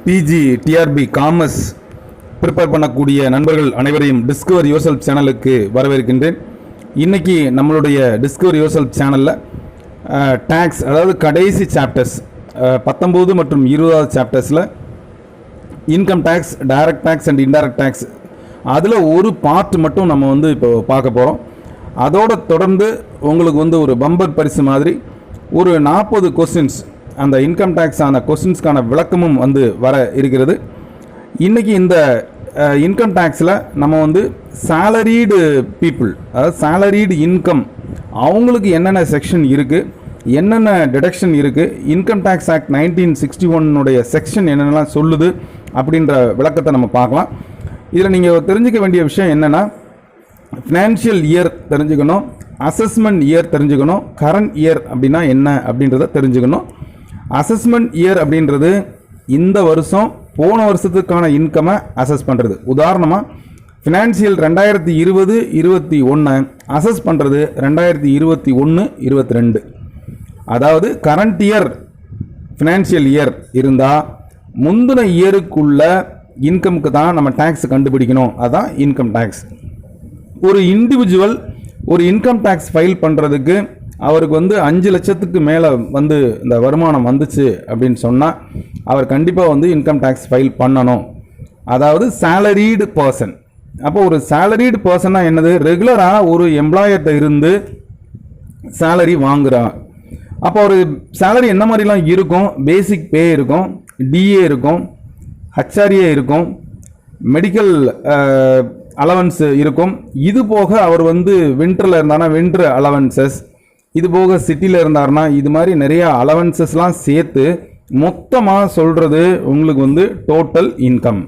PG TRP commerce prepare பண்ணக்கூடிய நண்பர்கள் அனைவரையும் டிஸ்கவர் யுவர் செல்ஃப் சேனலுக்கு வரவேற்கின்றேன். இன்றைக்கி நம்மளுடைய டிஸ்கவர் யுவர் செல்ஃப் சேனலில் டேக்ஸ், அதாவது கடைசி சாப்டர்ஸ் 19 மற்றும் 20வது சாப்டர்ஸில் income tax, direct tax and indirect tax, அதில் ஒரு பார்ட் மட்டும் நம்ம இப்போ பார்க்க போகிறோம். அதோட தொடர்ந்து உங்களுக்கு ஒரு பம்பர் பரிசு மாதிரி ஒரு 40 கொஸ்டின்ஸ், அந்த இன்கம் டேக்ஸ் ஆன கொஸ்டின்ஸ்க்கான விளக்கமும் வர இருக்கிறது. இன்றைக்கி இந்த இன்கம் டேக்ஸில் நம்ம சேலரீடு பீப்புள், அதாவது சேலரீடு இன்கம், அவங்களுக்கு என்னென்ன செக்ஷன் இருக்குது, என்னென்ன டிடக்ஷன் இருக்குது, இன்கம் டேக்ஸ் ஆக்ட் 1961 செக்ஷன் என்னென்னலாம் சொல்லுது அப்படின்ற விளக்கத்தை நம்ம பார்க்கலாம். இதில் நீங்கள் தெரிஞ்சுக்க வேண்டிய விஷயம் என்னென்னா, ஃபினான்ஷியல் இயர் தெரிஞ்சுக்கணும், அசஸ்மெண்ட் இயர் தெரிஞ்சுக்கணும், கரண்ட் இயர் அப்படின்னா என்ன அப்படின்றத தெரிஞ்சுக்கணும். அசஸ்மெண்ட் இயர் அப்படின்றது இந்த வருஷம் போன வருஷத்துக்கான இன்கமை அசஸ் பண்ணுறது. உதாரணமாக ஃபினான்ஷியல் 2020-21 அசஸ் பண்ணுறது 2021-22. அதாவது கரண்ட் இயர் ஃபினான்ஷியல் இயர் இருந்தால் முந்தின இயருக்குள்ள இன்கமுக்கு தான் நம்ம டேக்ஸ் கண்டுபிடிக்கணும். அதுதான் இன்கம் டேக்ஸ். ஒரு இண்டிவிஜுவல் ஒரு இன்கம் டேக்ஸ் ஃபைல் பண்ணுறதுக்கு அவருக்கு 5 லட்சத்துக்கு மேலே இந்த வருமானம் வந்துச்சு அப்படின்னு சொன்னால் அவர் கண்டிப்பாக இன்கம் டேக்ஸ் ஃபைல் பண்ணணும். அதாவது சேலரீடு பர்சன். அப்போ ஒரு சேலரீடு பர்சன்னா என்னது? ரெகுலராக ஒரு எம்ப்ளாயர்கிட்ட இருந்து சேலரி வாங்குறா. அப்போ ஒரு சேலரி என்ன மாதிரிலாம் இருக்கும்? பேசிக் பே இருக்கும், டிஏ இருக்கும், ஹச்ஆர்ஏ இருக்கும், மெடிக்கல் அலவன்ஸ் இருக்கும். இது போக அவர் வின்டரில் இருந்தார்னா வின்டர் அலவன்சஸ், இது போக சிட்டியில் இருந்தார்னா இது மாதிரி நிறைய அலவன்சஸ்லாம் சேர்த்து மொத்தமாக சொல்கிறது உங்களுக்கு டோட்டல் இன்கம்.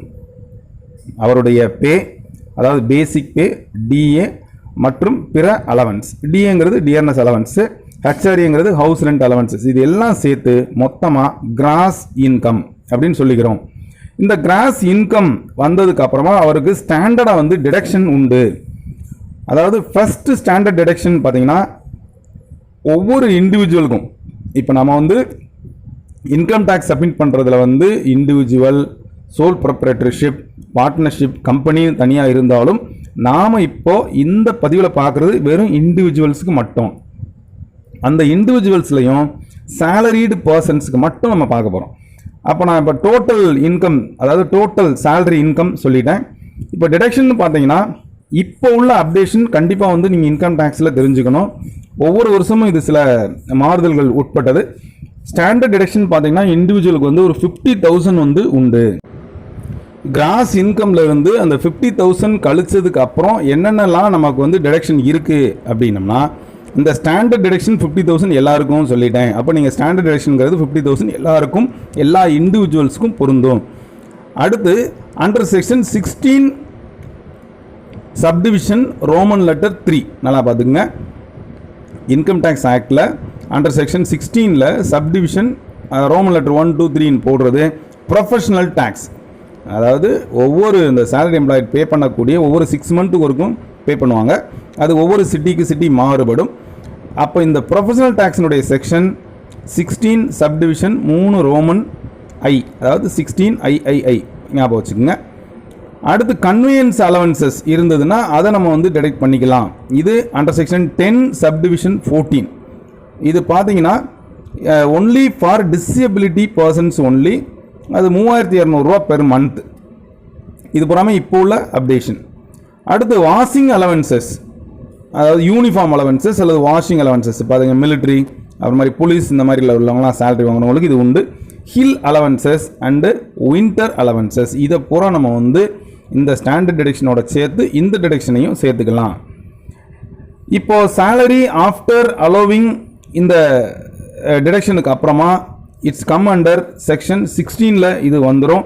அவருடைய பே, அதாவது பேசிக் பே, டிஏ மற்றும் பிற அலவன்ஸ். டிஏங்கிறது டியர்னஸ் அலவன்ஸு, ஹச்ஆர்ஏங்கிறது ஹவுஸ் ரெண்ட் அலவன்சஸ். இது எல்லாம் சேர்த்து மொத்தமாக கிராஸ் இன்கம் அப்படின்னு சொல்லிக்கிறோம். இந்த கிராஸ் இன்கம் வந்ததுக்கு அப்புறமா அவருக்கு ஸ்டாண்டர்டாக டிடக்ஷன் உண்டு. அதாவது ஃபர்ஸ்ட் ஸ்டாண்டர்ட் டிடக்ஷன் பார்த்தீங்கன்னா, ஒவ்வொரு இண்டிவிஜுவலுக்கும் இப்போ நம்ம இன்கம் டேக்ஸ் சப்மிட் பண்ணுறதுல individual, sole proprietorship, partnership, company தனியாக இருந்தாலும் நாம் இப்போது இந்த பதிவில் பார்க்குறது வெறும் இண்டிவிஜுவல்ஸுக்கு மட்டும். அந்த இண்டிவிஜுவல்ஸ்லையும் சேலரீடு பர்சன்ஸுக்கு மட்டும் நம்ம பார்க்க போகிறோம். அப்போ நான் இப்போ டோட்டல் இன்கம், அதாவது டோட்டல் சேலரி இன்கம் சொல்லிட்டேன். இப்போ டிடக்ஷன் பார்த்தீங்கன்னா இப்போ உள்ள அப்டேஷன் கண்டிப்பாக நீங்கள் இன்கம் டேக்ஸில் தெரிஞ்சுக்கணும். ஒவ்வொரு வருஷமும் இது சில மாறுதல்கள் உட்பட்டது. ஸ்டாண்டர்ட் டிடக்ஷன் பார்த்தீங்கன்னா இண்டிவிஜுவலுக்கு ஒரு 50,000 உண்டு. கிராஸ் இன்கம்ல இருந்து அந்த 50,000 கழிச்சதுக்கு அப்புறம் என்னென்னலாம் நமக்கு டிடக்ஷன் இருக்குது அப்படின்னம்னா, இந்த ஸ்டாண்டர்ட் டிடக்ஷன் 50,000 எல்லாருக்கும் சொல்லிட்டேன். அப்போ நீங்கள் ஸ்டாண்டர்ட் டிடக்ஷனுங்கிறது 50,000 எல்லாருக்கும், எல்லா இண்டிவிஜுவல்ஸுக்கும் பொருந்தும். அடுத்து under section 16 subdivision Roman letter 3 நல்லா பார்த்துக்குங்க. இன்கம் டேக்ஸ் ஆக்டில் அண்டர் செக்ஷன் 16ல் சப்டிவிஷன் ரோமன் லெட்டர் 1, 2, 3 போடுறது ப்ரொஃபஷனல் டேக்ஸ். அதாவது ஒவ்வொரு இந்த சேலரி எம்ப்ளாய்ட் பே பண்ணக்கூடிய ஒவ்வொரு 6 மந்த்துக்கு வரைக்கும் பே பண்ணுவாங்க. அது ஒவ்வொரு சிட்டிக்கு சிட்டி மாறுபடும். அப்போ இந்த ப்ரொஃபஷனல் டேக்ஸினுடைய செக்ஷன் 16 சப்டிவிஷன் 3 ரோமன் ஐ, அதாவது 16 ஞாபகம் வச்சுக்கோங்க. அடுத்து கன்வீனியன்ஸ் அலவன்சஸ் இருந்ததுன்னா அதை நம்ம டிடெக்ட் பண்ணிக்கலாம். இது அண்டர் செக்ஷன் 10 சப்டிவிஷன் 14. இது பார்த்தீங்கன்னா only for disability persons only. அது 3200 ரூபா பெர் மந்த். இது புறாமல் இப்போ உள்ள அப்டேஷன். அடுத்து வாஷிங் அலவன்சஸ், அதாவது யூனிஃபார்ம் அலவன்சஸ் அல்லது வாஷிங் அலவன்சஸ் பார்த்தீங்க, மிலிட்ரி அப்புறம் மாதிரி போலீஸ் இந்த மாதிரி உள்ளவங்களாம் சேலரி வாங்குறவங்களுக்கு இது உண்டு. Hill allowances and winter allowances, இதை பூரா நம்ம இந்த ஸ்டாண்டர்ட் டிடக்ஷனோட சேர்த்து இந்த டிடக்ஷனையும் சேர்த்துக்கலாம். இப்போ சேலரி ஆஃப்டர் அலோவிங் இந்த டிடக்ஷனுக்கு அப்புறமா இட்ஸ் கம் அண்டர் செக்ஷன் 16ல் இது வந்துடும்.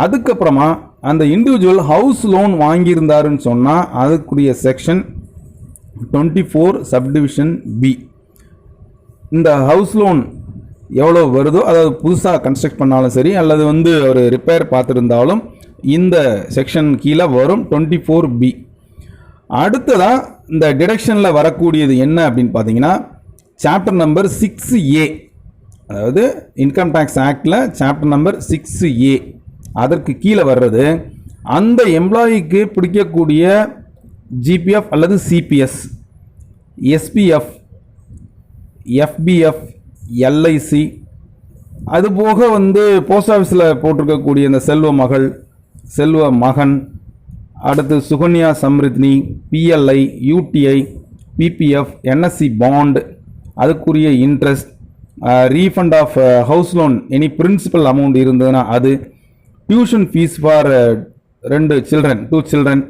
அதுக்கப்புறமா அந்த இண்டிவிஜுவல் ஹவுஸ் லோன் வாங்கியிருந்தாருன்னு சொன்னால் அதுக்குரிய செக்ஷன் 24 சப்டிவிஷன் பி. இந்த ஹவுஸ் லோன் எவ்வளோ வருதோ, அதாவது புதுசாக கன்ஸ்ட்ரக்ட் பண்ணாலும் சரி அல்லது ஒரு ரிப்பேர் பார்த்துருந்தாலும் இந்த செக்ஷன் கீழே வரும் 24B. அடுத்ததாக இந்த டிடக்ஷனில் வரக்கூடியது என்ன அப்படின்னு பார்த்தீங்கன்னா, சாப்டர் நம்பர் 6A, அதாவது இன்கம் டேக்ஸ் ஆக்டில் சாப்டர் நம்பர் 6A அதற்கு கீழே வர்றது அந்த எம்ப்ளாயிக்கு பிடிக்கக்கூடிய ஜிபிஎஃப் அல்லது சிபிஎஸ், எஸ்பிஎஃப், எஃபிஎஃப், எல்ஐசி, அதுபோக போஸ்ட் ஆஃபீஸில் போட்டிருக்கக்கூடிய இந்த செல்வ மகள், செல்வ மகன், அடுத்து Sukanya Samriddhi, PLI, UTI, PPF, NSC bond, அதுக்குரிய interest, refund of house loan any principal amount இருந்ததுன்னா அது, டியூஷன் ஃபீஸ் ஃபார் 2 சில்ட்ரன்,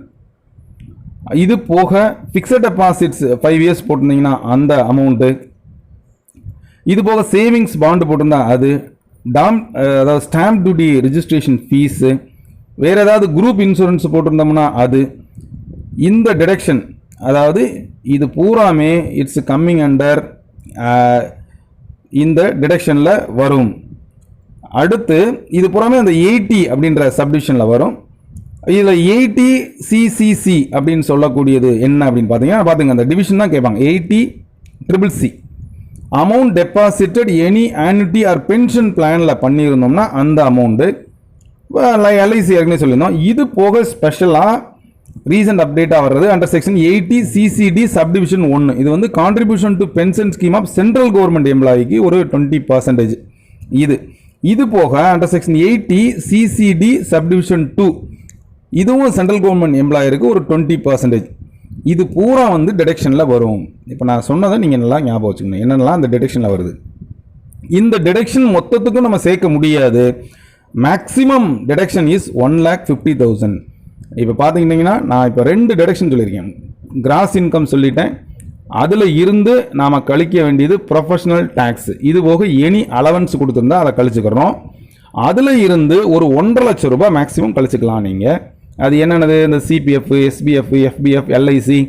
இது போக ஃபிக்ஸட் டெபாசிட்ஸ் 5 இயர்ஸ் போட்டிருந்தீங்கன்னா அந்த அமௌண்ட்டு, இது போக சேவிங்ஸ் பாண்டு போட்டிருந்தா அது, அதாவது ஸ்டாம்ப் டியூட்டி ரிஜிஸ்ட்ரேஷன் ஃபீஸு, வேறு ஏதாவது குரூப் இன்சூரன்ஸ் போட்டிருந்தோம்னா அது, இந்த டிடக்ஷன் அதாவது இது பூராமே இட்ஸ் கம்மிங் அண்டர் இந்த டிடக்ஷனில் வரும். அடுத்து இது பூராமே அந்த 80 அப்படின்ற சப்டிவிஷனில் வரும். இதில் 80CCC அப்படின்னு சொல்லக்கூடியது என்ன அப்படின்னு பார்த்தீங்கன்னா, பார்த்துங்க அந்த டிவிஷன் தான் கேட்பாங்க. 80CCC amount deposited any annuity or pension பிளானில் பண்ணியிருந்தோம்னா அந்த அமௌண்ட்டு, எல்ஐசி ஏற்கனவே சொல்லியிருந்தோம். இது போக ஸ்பெஷலாக ரீசன்ட் அப்டேட்டாக வர்றது அண்டர் செக்ஷன் 80CCD சப்டிவிஷன் 1. இது contribution to pension scheme of central government எம்ப்ளாயிக்கு ஒரு 20%. இது போக அண்டர் செக்ஷன் 80CCD சப்டிவிஷன் 2 இதுவும் சென்ட்ரல் கவர்மெண்ட் எம்ப்ளாயருக்கு ஒரு 20%. இது பூரா டிடக்ஷனில் வரும். இப்போ நான் சொன்னதை நீங்கள் நல்லா ஞாபகம் வச்சுக்கணும், என்னென்னலாம் அந்த டிடக்ஷனில் வருது. இந்த டிடக்ஷன் மொத்தத்துக்கும் நம்ம சேர்க்க முடியாது. Maximum deduction is 1,50,000. இப்போ பார்த்துக்கிட்டிங்கன்னா நான் இப்போ 2 டிடக்ஷன் சொல்லியிருக்கேன். கிராஸ் இன்கம் சொல்லிட்டேன், அதில் இருந்து நாம் கழிக்க வேண்டியது ப்ரொஃபஷனல் டேக்ஸ், இது போக எனி அலவன்ஸ் கொடுத்துருந்தா அதை கழிச்சுக்கிறோம். அதில் இருந்து ஒரு 1.5 லட்சம் ரூபாய் மேக்ஸிமம் கழிச்சுக்கலாம் நீங்கள். அது என்னென்னது, இந்த சிபிஎஃப், எஸ்பிஎஃப், எஃபிஎஃப், எல்ஐசி,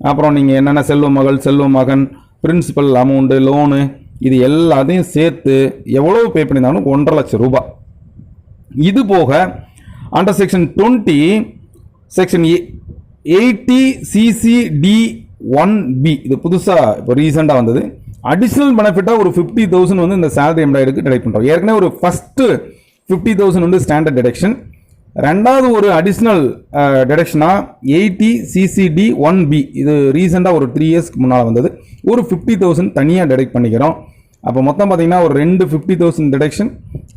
அப்புறம் நீங்கள் என்னென்ன செல்வ மகள், செல்வ மகன், பிரின்சிபல் அமௌண்ட்டு, லோனு, இது எல்லாத்தையும் சேர்த்து எவ்வளோ பே பண்ணியிருந்தாலும் 1.5 லட்சம் ரூபாய். இது போக அண்டர் செக்ஷன் 20 செக்ஷன் 80CCD1B இது புதுசாக இப்போ ரீசெண்டாக வந்தது. அடிஷ்னல் பெனிஃபிட்டாக ஒரு 50,000 இந்த சேலரி எம்ப்ளாயருக்கு டிடக்ட் பண்ணுறோம். ஏற்கனவே ஒரு ஃபஸ்ட்டு 50,000 ஸ்டாண்டர்ட் டிடக்ஷன், ரெண்டாவது ஒரு அடிஷ்னல் டிடக்ஷனாக 80CCD1B இது ரீசெண்டாக ஒரு 3 இயர்ஸ்க்கு முன்னால் வந்தது. ஒரு 50,000 தனியாக டிடக்ட் பண்ணிக்கிறோம். அப்போ மொத்தம் பார்த்தீங்கன்னா ஒரு 2 50,000 டிடக்ஷன்,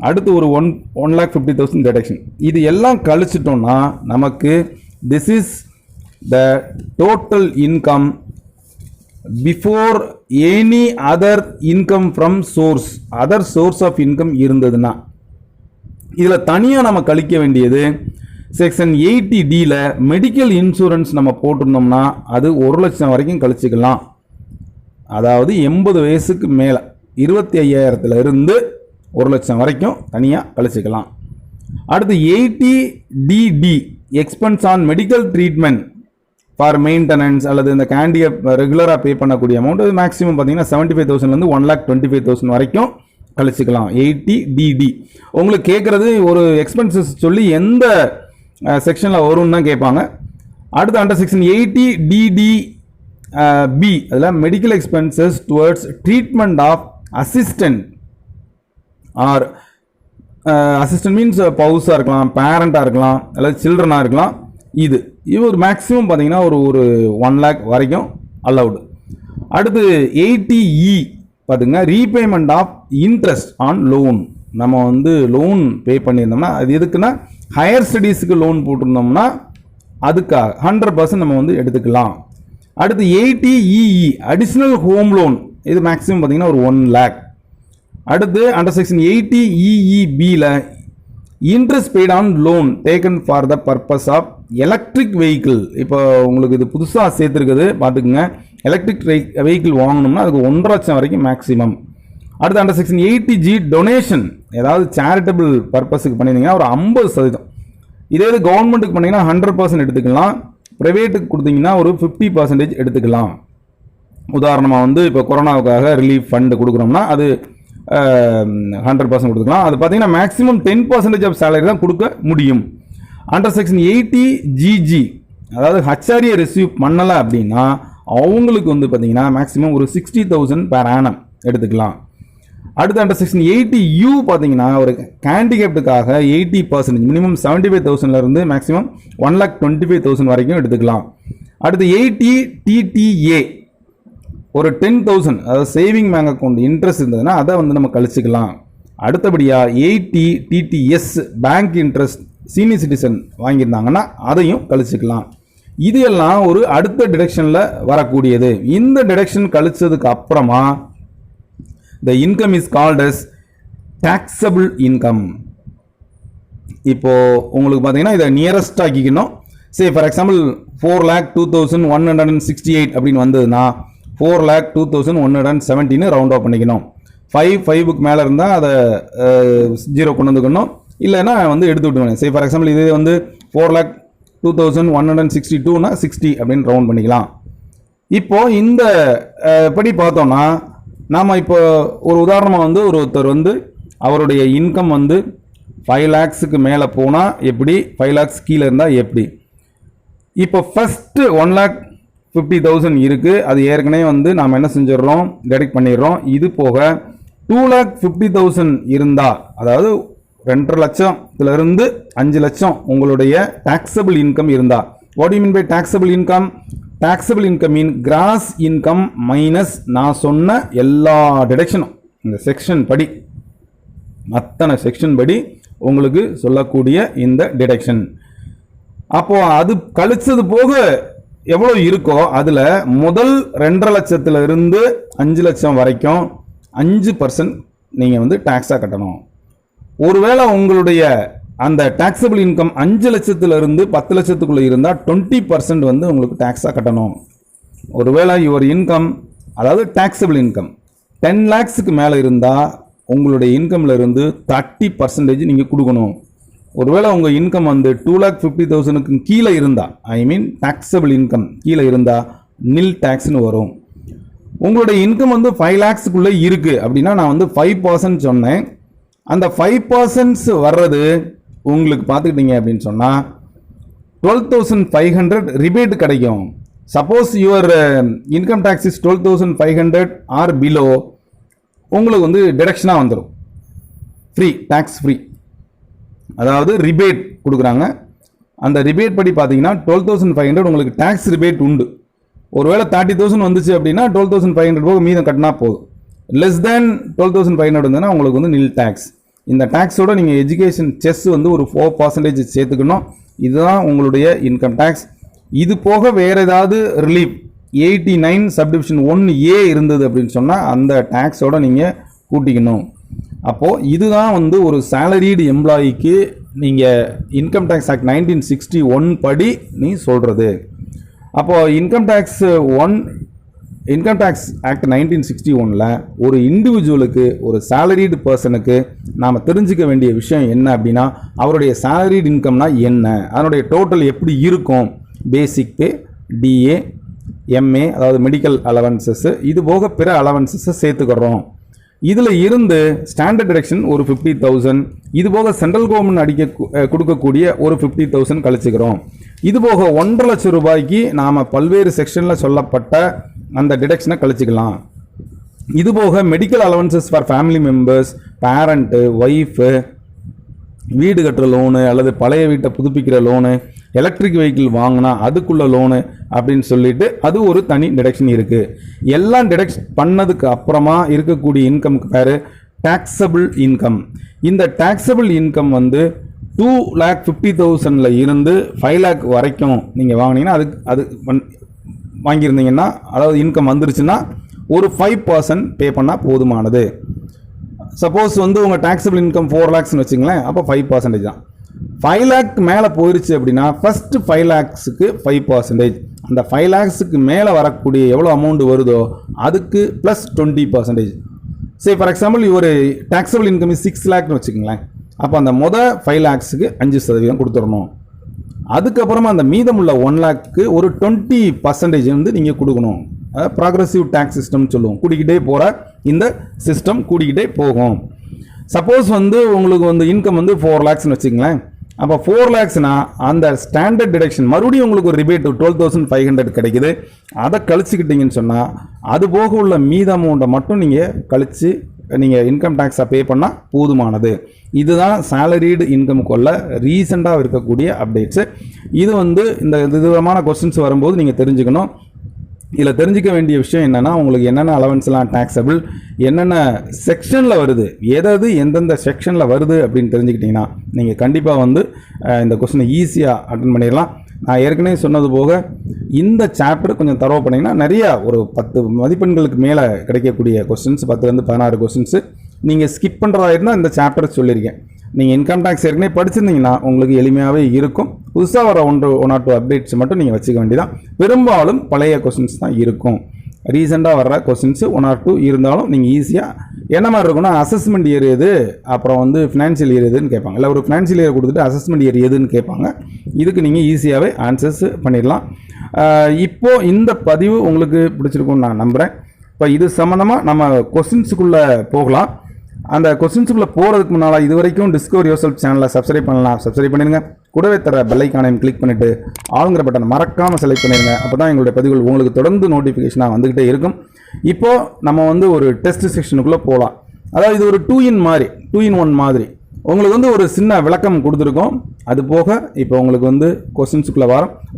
அடுத்து ஒரு 1,50,000 டிடக்ஷன். இது எல்லாம் கழிச்சிட்டோம்னா நமக்கு this is the total income before any other income from source, other source of income இருந்ததுன்னா. இதில் தனியாக நம்ம கழிக்க வேண்டியது செக்ஷன் 80Dயில் மெடிக்கல் இன்சூரன்ஸ் நம்ம போட்டிருந்தோம்னா அது 1 லட்சம் வரைக்கும் கழிச்சிக்கலாம். அதாவது 80 வயசுக்கு மேலே 25,000 இருந்து 1 லட்சம் வரைக்கும் தனியாக கழிச்சிக்கலாம். அடுத்து 80DD expense on medical treatment for maintenance அல்லது இந்த கேண்டியை ரெகுலராக பே பண்ணக்கூடிய அமௌண்ட் அது மேக்ஸிமம் பார்த்தீங்கன்னா 75,000 1,25,000 வரைக்கும் கழிச்சிக்கலாம். 80DD உங்களுக்கு கேட்குறது ஒரு எக்ஸ்பென்சஸ் சொல்லி எந்த செக்ஷனில் வரும்னு தான் கேட்பாங்க. அடுத்து அண்டர் செக்ஷன் 80DDB அதில் medical expenses towards treatment of assistant or assistant means பவுஸாக இருக்கலாம், பேரண்ட்டாக இருக்கலாம், அல்லது சில்ட்ரனாக இருக்கலாம். இது ஒரு மேக்ஸிமம் பார்த்தீங்கன்னா ஒரு 1 lakh வரைக்கும் அலவுடு. அடுத்து 80E பார்த்துங்க, repayment of interest on loan. நம்ம லோன் பே பண்ணியிருந்தோம்னா அது எதுக்குன்னா ஹையர் ஸ்டடீஸுக்கு லோன் போட்டிருந்தோம்னா அதுக்காக 100% நம்ம எடுத்துக்கலாம். அடுத்து 80EE அடிஷ்னல் ஹோம் லோன், இது மேக்ஸிமம் பார்த்தீங்கன்னா ஒரு 1 lakh. அடுத்து அண்டர் செக்ஷன் 80EEBயில் interest paid on loan taken for the purpose of electric vehicle. இப்போ உங்களுக்கு இது புதுசாக சேர்த்துருக்குது பார்த்துக்குங்க. எலக்ட்ரிக் வெஹிக்கிள் வாங்கணும்னா அதுக்கு 1.5 லட்சம் வரைக்கும் மேக்ஸிமம். அடுத்து அண்டர் செக்ஷன் 80G டொனேஷன், ஏதாவது சேரிட்டபிள் பர்பஸுக்கு பண்ணியிருந்தீங்கன்னா ஒரு 50%. இதே இது கவர்மெண்ட்டுக்கு பண்ணிங்கன்னா 100% எடுத்துக்கலாம். ப்ரைவேட்டுக்கு கொடுத்தீங்கன்னா ஒரு 50% எடுத்துக்கலாம். உதாரணமாக இப்போ கொரோனாவுக்காக ரிலீஃப் ஃபண்டு கொடுக்குறோம்னா அது 100% கொடுத்துக்கலாம். அது பார்த்தீங்கன்னா மேக்ஸிமம் 10% ஆஃப் சேலரி தான் கொடுக்க முடியும். அண்டர் செக்ஷன் 80GG அதாவது ஹச்ஆர்ஏ ரிசீவ் பண்ணலை அப்படின்னா அவங்களுக்கு பார்த்தீங்கன்னா மேக்ஸிமம் ஒரு 60,000 per annum எடுத்துக்கலாம். அடுத்து அண்டர் செக்ஷன் 80U பார்த்தீங்கன்னா ஒரு ஹேண்டிகேப்டுக்காக 80% மினிமம் 75,000 இருந்து மேக்ஸிமம் 1,25,000 வரைக்கும் எடுத்துக்கலாம். அடுத்து 80 TTA ஒரு 10,000 அதாவது சேவிங் பேங்க் அக்கௌண்ட் இன்ட்ரெஸ்ட் இருந்ததுன்னா அதை வந்து நம்ம கழிச்சுக்கலாம். அடுத்தபடியாக 80 TTS bank interest senior citizen வாங்கியிருந்தாங்கன்னா அதையும் கழிச்சுக்கலாம். இது எல்லாம் ஒரு அடுத்த டிடக்ஷனில் வரக்கூடியது. இந்த டிடக்ஷன் கழிச்சதுக்கு அப்புறமா the income is called as taxable income. இப்போ உங்களுக்கு பார்த்தீங்கன்னா இதை நியரஸ்ட் ஆக்கிக்கணும். சே ஃபார் எக்ஸாம்பிள் 4,02,168 அப்படின்னு வந்ததுன்னா 4,02,117 ரவுண்ட் ஆஃப் பண்ணிக்கணும். 5க்கு மேலே இருந்தால் அதை 0 கொண்டு வந்துக்கணும், இல்லைன்னா வந்து எடுத்து விட்டுக்கணும். சே ஃபார் எக்ஸாம்பிள் இது வந்து 4,02,162னா 60 அப்படின்னு ரவுண்ட் பண்ணிக்கலாம். இப்போ இந்த படி பார்த்தோம்னா நாம் இப்போ ஒரு உதாரணமாக வந்து ஒருத்தர் வந்து அவருடைய இன்கம் வந்து 5 lakhsக்கு மேலே போனால் எப்படி, 5 lakhs கீழே இருந்தால் எப்படி. இப்போ ஃபஸ்ட்டு 1,50,000 இருக்குது, அது ஏற்கனவே வந்து நாம் என்ன செஞ்சிடறோம், டெடக்ட் பண்ணிடுறோம். இது போக 2,50,000 இருந்தால், அதாவது 2.5 லட்சத்திலிருந்து 5 லட்சம் உங்களுடைய taxable income இருந்தால். What you mean by taxable income? taxable income மீன் கிராஸ் இன்கம் மைனஸ் நான் சொன்ன எல்லா டிடக்ஷனும், இந்த செக்ஷன் படி அத்தனை செக்ஷன் படி உங்களுக்கு சொல்லக்கூடிய இந்த டிடக்ஷன். அப்போ அது கழிச்சது போக எவ்வளோ இருக்கோ அதில் முதல் 2.5 லட்சத்திலிருந்து 5 லட்சம் வரைக்கும் 5% நீங்கள் வந்து டேக்ஸாக கட்டணும். ஒருவேளை உங்களுடைய அந்த taxable income 5 லட்சத்திலிருந்து 10 லட்சத்துக்குள்ளே இருந்தால் 20% வந்து உங்களுக்கு டேக்ஸாக கட்டணும். ஒருவேளை யுவர் இன்கம், அதாவது taxable income 10 lakhsக்கு மேலே இருந்தால் உங்களுடைய இன்கமில் இருந்து 30% நீங்கள் கொடுக்கணும். ஒருவேளை உங்கள் இன்கம் வந்து 2,50,000க்கு கீழே இருந்தால், ஐ மீன் taxable income கீழே இருந்தால் நில் டேக்ஸ்னு வரும். உங்களுடைய இன்கம் வந்து 5 lakhsக்குள்ளே இருக்குது அப்படின்னா நான் வந்து 5% சொன்னேன். அந்த 5% வர்றது உங்களுக்கு பார்த்துக்கிட்டீங்க அப்படின்னு சொன்னால் 12,500 ரிபேட் கிடைக்கும். Suppose your income tax is 12,500 or below, உங்களுக்கு வந்து டிடக்ஷனாக வந்துடும், ஃப்ரீ, டேக்ஸ் ஃப்ரீ. அதாவது ரிபேட் கொடுக்குறாங்க. அந்த ரிபேட் படி பார்த்தீங்கன்னா 12,500 உங்களுக்கு டேக்ஸ் ரிபேட் உண்டு. ஒருவேளை 30,000 வந்துச்சு அப்படின்னா 12,500 போக மீதம் கட்டினா போதும். லெஸ் தேன் 12,500 இருந்ததுன்னா உங்களுக்கு வந்து நில் டேக்ஸ். இந்த டேக்ஸோட நீங்கள் எஜுகேஷன் செஸ் வந்து ஒரு 4% சேர்த்துக்கணும். இதுதான் உங்களுடைய இன்கம் டேக்ஸ். இது போக வேறு ஏதாவது ரிலீஃப் 89 சப்டிவிஷன் 1A இருந்தது அப்படின்னு சொன்னால் அந்த டேக்ஸோட நீங்கள் கூட்டிக்கணும். அப்போது இதுதான் வந்து ஒரு சேலரீடு எம்ப்ளாயிக்கு நீங்கள் இன்கம் டேக்ஸ் ஆக்ட் 1961 படி நீ சொல்கிறது. அப்போது இன்கம் டேக்ஸ் ஆக்ட் 1961ல் ஒரு இண்டிவிஜுவலுக்கு, ஒரு சேலரிடு பர்சனுக்கு நாம் தெரிஞ்சுக்க வேண்டிய விஷயம் என்ன அப்படின்னா, அவருடைய சேலரிடு இன்கம்னா என்ன, அதனுடைய டோட்டல் எப்படி இருக்கும், பேசிக் பே, டிஏ, எம்ஏ, அதாவது மெடிக்கல் அலவன்சஸ், இது போக பிற அலவன்சஸை சேர்த்துக்கிறோம். இதில் இருந்து ஸ்டாண்டர்ட் டிடக்ஷன் ஒரு 50,000, இது போக சென்ட்ரல் கவர்மெண்ட் கொடுக்கக்கூடிய ஒரு 50,000 கழிச்சுக்கிறோம். இது போக 1.5 லட்சம் ரூபாய்க்கு நாம் பல்வேறு செக்ஷனில் சொல்லப்பட்ட அந்த டிடக்ஷனை கழிச்சுக்கலாம். இது போக medical allowances for family members, parent, wife, வீடு கட்டுற லோனு அல்லது பழைய வீட்டை புதுப்பிக்கிற லோனு, எலக்ட்ரிக் வெஹிக்கிள் வாங்கினா அதுக்குள்ள லோனு அப்படின்னு சொல்லிட்டு அது ஒரு தனி டிடக்ஷன் இருக்குது. எல்லாம் டிடக்ட் பண்ணதுக்கு அப்புறமா இருக்கக்கூடிய இன்கம்க்கு பேர் டேக்ஸபிள் இன்கம். இந்த டேக்ஸபிள் இன்கம் வந்து 2,50,000 இருந்து 5 lakh வரைக்கும் நீங்கள் வாங்கினீங்கன்னா அது வாங்கியிருந்தீங்கன்னா, அதாவது இன்கம் வந்துருச்சுன்னா ஒரு 5% பே பண்ணால் போதுமானது. சப்போஸ் வந்து உங்கள் டேக்ஸபிள் இன்கம் 4 lakhsன்னு வச்சுங்களேன், அப்போ 5% தான். 5 lakh மேலே போயிடுச்சு அப்படின்னா ஃபஸ்ட்டு 5 lakhsக்கு 5%, அந்த 5 lakhsக்கு மேலே வரக்கூடிய எவ்வளோ அமௌண்ட் வருதோ அதுக்கு ப்ளஸ் 20%. சே ஃபார் எக்ஸாம்பிள் ஒரு டேக்ஸபிள் இன்கம் 6 lakhன்னு வச்சுக்கோங்களேன், அப்போ அந்த 5 lakhsக்கு 5% கொடுத்துடணும். அதுக்கப்புறமா அந்த மீதமுள்ள 1 lakhக்கு ஒரு 20% வந்து நீங்கள் கொடுக்கணும். ப்ராக்ரெசிவ் டேக்ஸ் சிஸ்டம்னு சொல்லுவோம். கூடிக்கிட்டே போகிற இந்த சிஸ்டம் கூடிக்கிட்டே போகும். சப்போஸ் வந்து உங்களுக்கு வந்து இன்கம் வந்து 4 lakhsன்னு வச்சுங்களேன், அப்போ 4 lakhsனா அந்த ஸ்டாண்டர்ட் டிடக்ஷன் மறுபடியும் உங்களுக்கு ஒரு ரிபேட் 12,500 கிடைக்குது. அதை கழிச்சுக்கிட்டீங்கன்னு சொன்னால் அது போக உள்ள மீத அமௌண்ட்டை மட்டும் நீங்கள் கழித்து நீங்கள் இன்கம் டேக்ஸை பே பண்ணால் போதுமானது. இதுதான் சேலரிடு இன்கமுக்குள்ள ரீசெண்டாக இருக்கக்கூடிய அப்டேட்ஸு. இது வந்து இந்த விதமான கொஸ்டின்ஸ் வரும்போது நீங்கள் தெரிஞ்சுக்கணும். இதில் தெரிஞ்சிக்க வேண்டிய விஷயம் என்னென்னா, உங்களுக்கு என்னென்ன அலவன்ஸ்லாம் டேக்ஸபிள், என்னென்ன செக்ஷனில் வருது, எதாவது எந்தெந்த செக்ஷனில் வருது அப்படின்னு தெரிஞ்சுக்கிட்டிங்கன்னா நீங்கள் கண்டிப்பாக வந்து இந்த கொஸ்டினை ஈஸியாக அட்டன் பண்ணிடலாம். நான் ஏற்கனவே சொன்னது போக இந்த சாப்டர் கொஞ்சம் தரவு பண்ணிங்கன்னா நிறையா ஒரு 10 மதிப்பெண்களுக்கு மேலே கிடைக்கக்கூடிய கொஸ்டின்ஸ், 10லேருந்து 16 கொஸ்டின்ஸு நீங்கள் ஸ்கிப் பண்ணுறதா இருந்தால் இந்த சாப்டர் சொல்லியிருக்கேன். நீங்கள் இன்கம் டேக்ஸ் ஏற்கனவே படிச்சிருந்தீங்கன்னா உங்களுக்கு எளிமையாகவே இருக்கும். புதுசாக வர 1 or 2 அப்டேட்ஸ் மட்டும் நீங்கள் வச்சுக்க வேண்டியதான். பெரும்பாலும் பழைய கொஸ்டின்ஸ் தான் இருக்கும். ரீசெண்டாக வர்ற கொஸ்டின்ஸ் 1 or 2 இருந்தாலும் நீங்கள் ஈஸியாக என்ன மாதிரி இருக்குன்னா, அசஸ்மெண்ட் இயர் எது, அப்புறம் வந்து ஃபினான்ஷியல் இயர் எதுன்னு கேட்பாங்க. இல்லை ஒரு ஃபினான்ஷியல் இயர் கொடுத்துட்டு அசஸ்மெண்ட் இயர் எதுன்னு கேட்பாங்க. இதுக்கு நீங்கள் ஈஸியாகவே ஆன்சர்ஸ் பண்ணிடலாம். இப்போது இந்த பதிவு உங்களுக்கு பிடிச்சிருக்குன்னு நான் நம்புகிறேன். இப்போ இது சம்மந்தமாக நம்ம கொஸ்டின்ஸுக்குள்ளே போகலாம். அந்த கொஸ்டின்ஸுக்குள்ளே போகிறதுக்கு முன்னால் இது வரைக்கும் டிஸ்கவர் யுவர் சேனலை சப்ஸ்கிரைப் பண்ணலாம், சப்ஸ்கிரைப் பண்ணிடுங்க. கூடவே தர பெல் ஐக்கானையும் கிளிக் பண்ணிவிட்டு ஆளுங்கிற பட்டனை மறக்காமல் செலக்ட் பண்ணிடுங்க. அப்போ தான் எங்களுடைய பதிவுகள் உங்களுக்கு தொடர்ந்து நோட்டிஃபிகேஷனாக வந்துக்கிட்டே இருக்கும். இப்போது நம்ம வந்து ஒரு டெஸ்ட் செக்ஷனுக்குள்ளே போகலாம். அதாவது இது ஒரு 2 in 1 மாதிரி உங்களுக்கு வந்து ஒரு சின்ன விளக்கம் கொடுத்துருக்கோம். அது போக இப்போ உங்களுக்கு வந்து கொஸ்டின்ஸுக்குள்ளே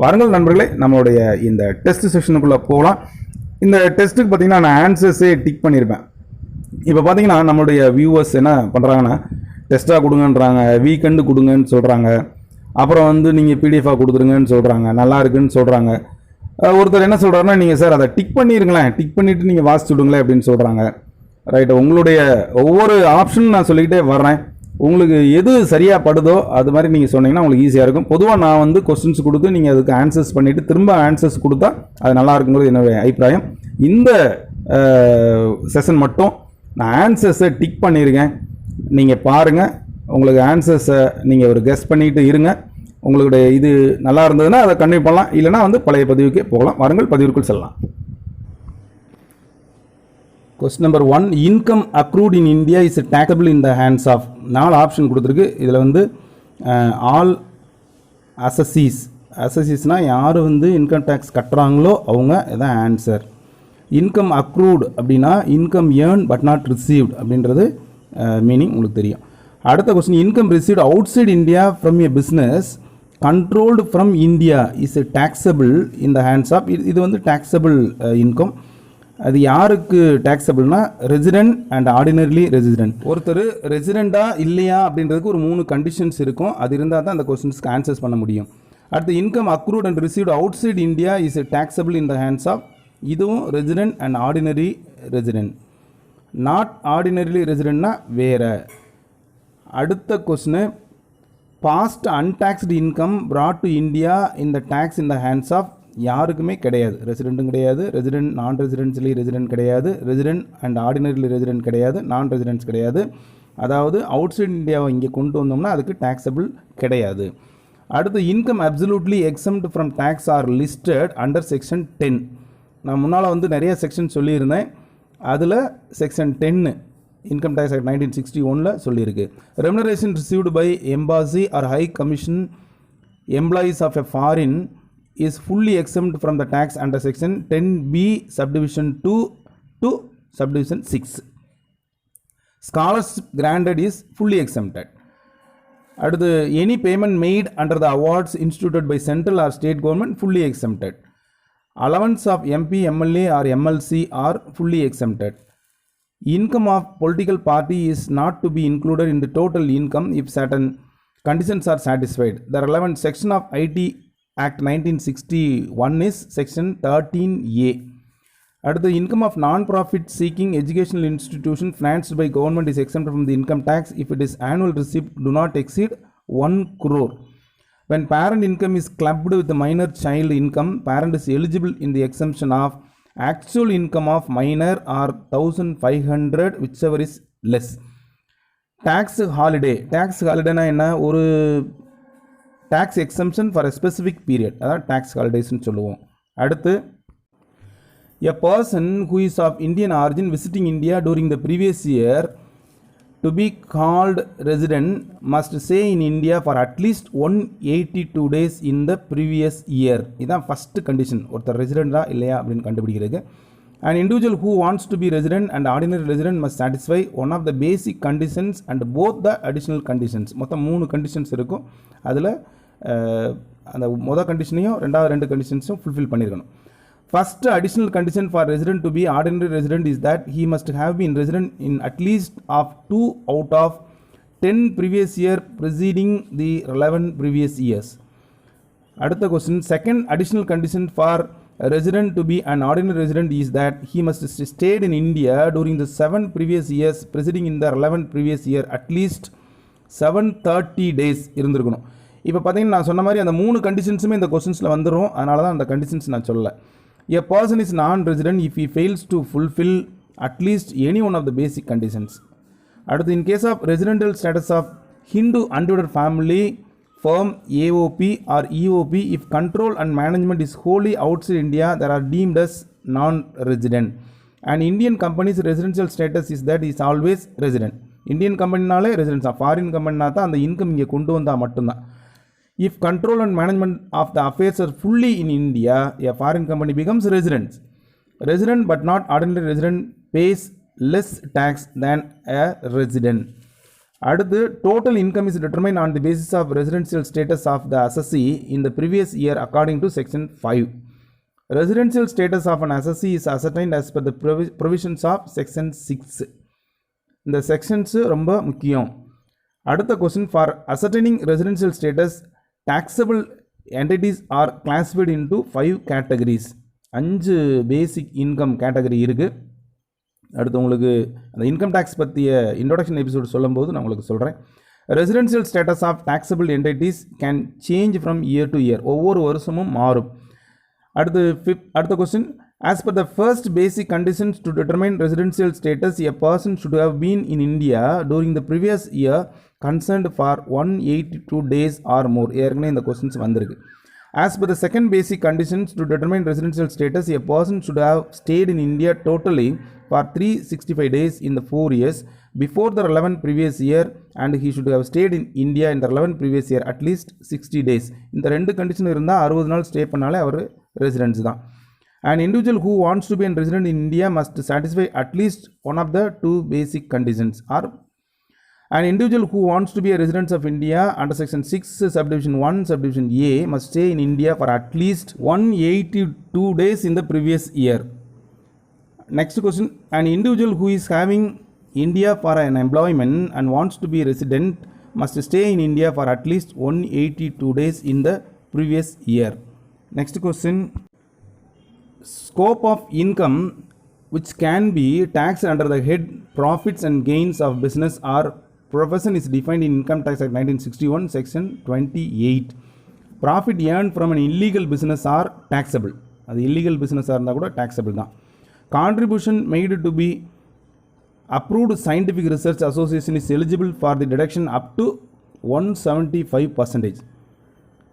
வாருங்கள் நண்பர்களே, நம்மளுடைய இந்த டெஸ்ட் செக்ஷனுக்குள்ளே போகலாம். இந்த டெஸ்ட்டுக்கு பார்த்தீங்கன்னா நான் ஆன்சர்ஸே டிக் பண்ணியிருப்பேன். இப்போ பார்த்தீங்கன்னா நம்மளுடைய வியூவர்ஸ் என்ன பண்ணுறாங்கன்னா, டெஸ்ட்டாக கொடுங்கன்றாங்க, வீக்கெண்டு கொடுங்கன்னு சொல்கிறாங்க, அப்புறம் வந்து நீங்கள் பிடிஎஃபாக கொடுத்துருங்கன்னு சொல்கிறாங்க, நல்லா இருக்குன்னு சொல்கிறாங்க. ஒருத்தர் என்ன சொல்கிறாருன்னா, நீங்கள் சார் அதை டிக் பண்ணிடுங்களேன், டிக் பண்ணிவிட்டு நீங்கள் வாசிச்சு விடுங்களேன் அப்படின்னு சொல்கிறாங்க. ரைட்டு, உங்களுடைய ஒவ்வொரு ஆப்ஷன் நான் சொல்லிக்கிட்டே வர்றேன். உங்களுக்கு எது சரியாக படுதோ அது மாதிரி நீங்கள் சொன்னீங்கன்னா உங்களுக்கு ஈஸியாக இருக்கும். பொதுவாக நான் வந்து கொஸ்டின்ஸ் கொடுத்து நீங்கள் அதுக்கு ஆன்சர்ஸ் பண்ணிவிட்டு திரும்ப ஆன்சர்ஸ் கொடுத்தா அது நல்லா இருக்குங்கிறது என்னுடைய அபிப்பிராயம். இந்த செஷன் மட்டும் நான் ஆன்சர்ஸை டிக் பண்ணியிருக்கேன், நீங்கள் பாருங்கள். உங்களுக்கு ஆன்சர்ஸை நீங்கள் ஒரு கெஸ் பண்ணிட்டு இருங்க. உங்களுடைய இது நல்லா இருந்ததுன்னா அதை கண்டினியூ பண்ணலாம், இல்லைனா வந்து பழைய பதிவுக்கே போகலாம். வாருங்கள் பதிவுக்குள் செல்லலாம். Question number 1, income accrued in India is taxable in the hands of. 4 option கொடுத்துருக்கு. இதில் வந்து ஆல் அசஸீஸ்னால் யார் வந்து இன்கம் டேக்ஸ் கட்டுறாங்களோ அவங்க இதான் ஆன்சர். இன்கம் அக்ரூட் அப்படின்னா income earned but not received அப்படின்றது மீனிங் உங்களுக்கு தெரியும். அடுத்த question, income received outside India from a business controlled from India is taxable in the hands of. இது வந்து டேக்ஸபிள் இன்கம். அது யாருக்கு டேக்ஸபிள்னா, ரெசிடென்ட் அண்ட் ஆர்டினரிலி ரெசிடென்ட். ஒருத்தர் ரெசிடெண்ட்டாக இல்லையா அப்படின்றதுக்கு ஒரு 3 கண்டிஷன்ஸ் இருக்கும். அது இருந்தால் தான் அந்த கொஸ்டின்ஸ்க்கு ஆன்சர்ஸ் பண்ண முடியும். அடுத்து income accrued and received outside India is taxable in the hands of. இதுவும் resident and ordinary resident. Not ordinarily ரெசிடென்ட்னா வேறு. அடுத்த question, past untaxed income brought to India in the tax in the hands of. யாருக்குமே கிடையாது. ரெசிடென்ட்டும் கிடையாது, resident non residentially resident கிடையாது, resident and ordinarily resident கிடையாது, நான் ரெசிடென்ட்ஸ் கிடையாது. அதாவது அவுட் சைட் இந்தியாவை இங்கே கொண்டு வந்தோம்னா அதுக்கு டேக்ஸபிள் கிடையாது. அடுத்து income absolutely exempt from tax or listed under section 10. நான் முன்னால் வந்து நிறைய செக்ஷன் சொல்லியிருந்தேன். அதில் செக்ஷன் 10 இன்கம் டேக்ஸ் ஆக்ட் 1961 சொல்லியிருக்கு. Remuneration received by embassy or high commission employees of a foreign is fully exempt from the tax under section 10B subdivision 2 to subdivision 6. Scholarship granted is fully exempted. அடுத்து any payment made under the awards instituted by central or state government fully exempted. Allowance of MP, MLA or MLC are fully exempted. Income of political party is not to be included in the total income if certain conditions are satisfied. The relevant section of IT Act 1961 is section 13A. அடுத்து income of நான் profit seeking educational institution financed by government is exempted from the income tax if it is annual receipt do not exceed 1 crore. When parent income is clubbed with the minor child income, parent is eligible in the exemption of actual income of minor or 1500 whichever is less. Tax holiday என்ன, ஒரு tax exemption for a specific period, அதான் tax holidays ன்னு சொல்லுவோம். அடுத்து a person who is of Indian origin visiting India during the previous year to be called resident must stay in India for at least 182 days in the previous year. இதான் first condition, ஒருத்தர் ரெசிடெண்டா இல்லையா அப்படின்னு கண்டுபிடிக்கிறதுக்கு. An individual who wants to be resident and ordinary resident must satisfy one of the basic conditions and both the additional conditions. மொத்தம் 3 conditions இருக்கும். அதில் அந்த மொதல் கண்டிஷனையும் ரெண்டாவது 2 கண்டிஷன்ஸும் ஃபுல்ஃபில் பண்ணியிருக்கணும். First additional condition for resident to be ordinary resident is that he must have been resident in at least of 2 out of 10 previous year preceding the relevant previous years. அடுத்த question, second additional condition for a resident to be an ordinary resident is that he must stayed in India during the 7 previous years preceding in the relevant previous year at least 730 days இருந்திருக்கணும். இப்போ பார்த்தீங்கன்னா நான் சொன்ன மாதிரி அந்த 3 கண்டிஷன்ஸுமே இந்த கொஸ்டின்ஸில் வந்துடும். அதனால தான் அந்த கண்டிஷன்ஸ் நான் சொல்லலை. A person is non-resident if he fails to fulfill at least any one of the basic conditions. அடுத்து, in case of residential status of Hindu undivided family firm AOP or EOP, if control and management is wholly outside India, they are deemed as non-resident. An Indian company's residential status is that is always resident. Indian company-நாலே residence, foreign company-னா தான் அந்த income இங்கே கொண்டு வந்தால் மட்டும்தான். If control and management of the affairs are fully in India, a foreign company becomes resident. Resident but not ordinary resident pays less tax than a resident. அடுத்து, total income is determined on the basis of residential status of the assessee in the previous year according to section 5. Residential status of an assessee is ascertained as per the provisions of section 6. இந்த sections ரொம்ப முக்கியம். அடுத்த question, for ascertaining residential status, taxable entities are classified into 5 categories. 5 basic income category இருக்குது. அடுத்து உங்களுக்கு அந்த income tax பற்றிய introduction episode சொல்லும்போது நான் உங்களுக்கு சொல்கிறேன். Residential status of taxable entities can change from year to year, ஒவ்வொரு வருஷமும் மாறும். அடுத்த question, as per the first basic conditions to determine residential status, a person should have been in India during the previous year concerned for 182 days or more. ஏற்கனவே இந்த questions வந்திருக்கு. As per the second basic conditions to determine residential status, a person should have stayed in India totally for 365 days in the 4 years before the relevant previous year, and he should have stayed in India in the relevant previous year at least 60 days. இந்த 2 condition இருந்தால் 60 நாள் stay பண்ணாலே அவர் residence தான். An individual who wants to be a resident in India must satisfy at least one of the 2 basic conditions. Or an individual who wants to be a resident of India under section 6 subdivision 1 subdivision A must stay in India for at least 182 days in the previous year. Next question, an individual who is having India for an employment and wants to be a resident must stay in India for at least 182 days in the previous year. Next question, scope of income which can be taxed under the head profits and gains of business or profession is defined in Income Tax Act 1961 section 28. Profit earned from an illegal business are taxable. அது illegal business இருந்தால் கூட taxable தான். Contribution made to be approved scientific research association is eligible for the deduction up to 175%.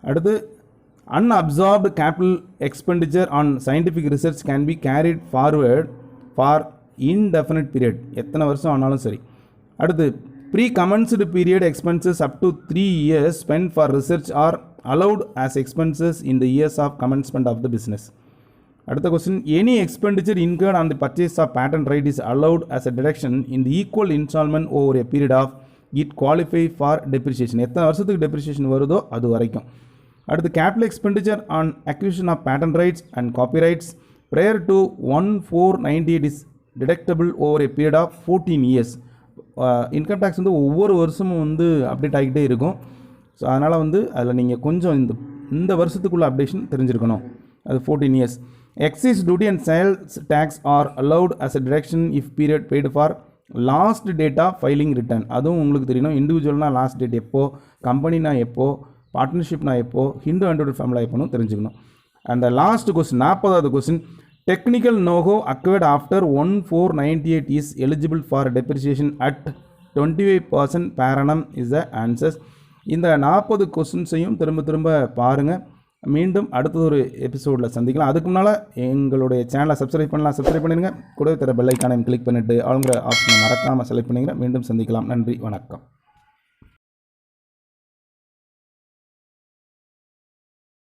அடுத்து, unabsorbed capital expenditure on scientific research can be carried forward for indefinite period. எத்தனை வருஷம் ஆனாலும் சரி. அடுத்து, pre-commenced period expenses up to 3 years spent for research are allowed as expenses in the years of commencement of the business. அடுத்த question, any expenditure incurred on the purchase of patent right is allowed as a deduction in the equal installment over a period of it qualify for depreciation. எத்தனை வருஷத்துக்கு depreciation வருதோ அது வரைக்கும். அடுத்து, capital expenditure on acquisition of patent rights and copyrights prior to 1498 is deductible over a period of 14 years. Income tax வந்து ஒவ்வொரு வருஷமும் வந்து அப்டேட் ஆகிட்டே இருக்கும். ஸோ அதனால் வந்து அதில் நீங்கள் கொஞ்சம் இந்த வருஷத்துக்குள்ள அப்டேஷன் தெரிஞ்சிருக்கணும். அது 14 years. Excise duty and sales tax are allowed as a deduction if period paid for last date of filing return. அதுவும் உங்களுக்கு தெரியணும். இண்டிவிஜுவல்னா லாஸ்ட் டேட் எப்போ, கம்பெனினா எப்போ, பார்ட்னர்ஷிப்னா எப்போ, ஹிந்து அண்டோட ஃபேமிலி எப்போன்னு தெரிஞ்சுக்கணும். அந்த லாஸ்ட் கொஸ்டின் 40வது question, technical know-how acquired after 1498 is eligible for depreciation at 25% per annum is the answers. இந்த 40 கொஸ்டின்ஸையும் திரும்ப பாருங்கள். மீண்டும் அடுத்த ஒரு எபிசோடில் சந்திக்கலாம். அதுக்கு முன்னால் எங்களுடைய சேனலை சப்ஸ்கிரைப் பண்ணிடுங்க. கூட தர பெல் ஐக்கானையும் கிளிக் பண்ணிவிட்டு அவங்கள ஆப்ஷனை மறக்காமல் செலக்ட் பண்ணிடுங்க. மீண்டும் சந்திக்கலாம். நன்றி, வணக்கம்.